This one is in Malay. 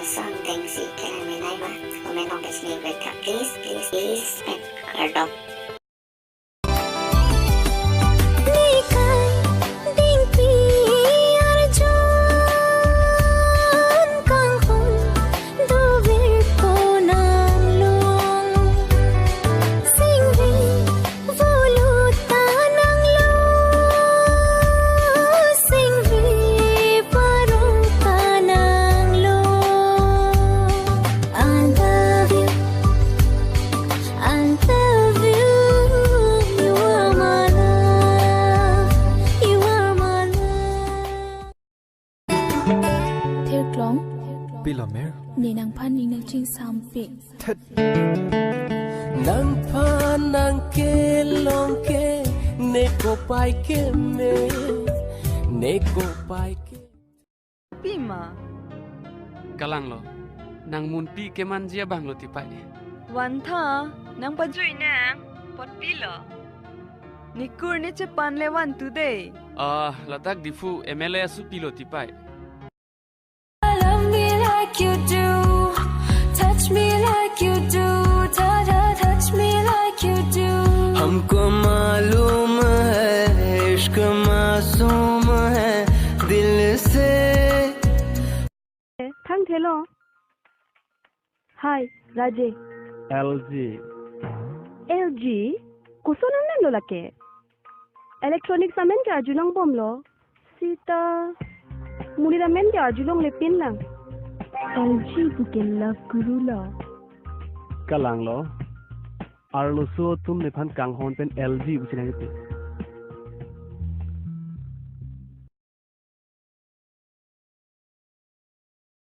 something si kailangan mo. Kung may nong favorite ka, please, Cardog. Pilamer นี่นางพันนี่นางจิงสามปี Ted นางพันนางเกลองเกเนโกไปเกเมเนโกไปเก Pima Kalang lo nang munpi keman jia bang lo tipai wan tha nang pajui nang pot pilo nikur ni che pan le wan tu de latak difu MLA su pilo tipai Love me like you do touch me like you do touch me like you do हमको मालूम है इश्क मासूम है दिल से Thang thelo. Hi, Raje. LG LG. Kusonan nan lo lake. Electronic samen ke ajulong bom lo. Sita. Muli ramen ke ajulong le pin lang. LG buke love guru lo. Kalang lo Arlo so tum ne phan kang hon pen LG business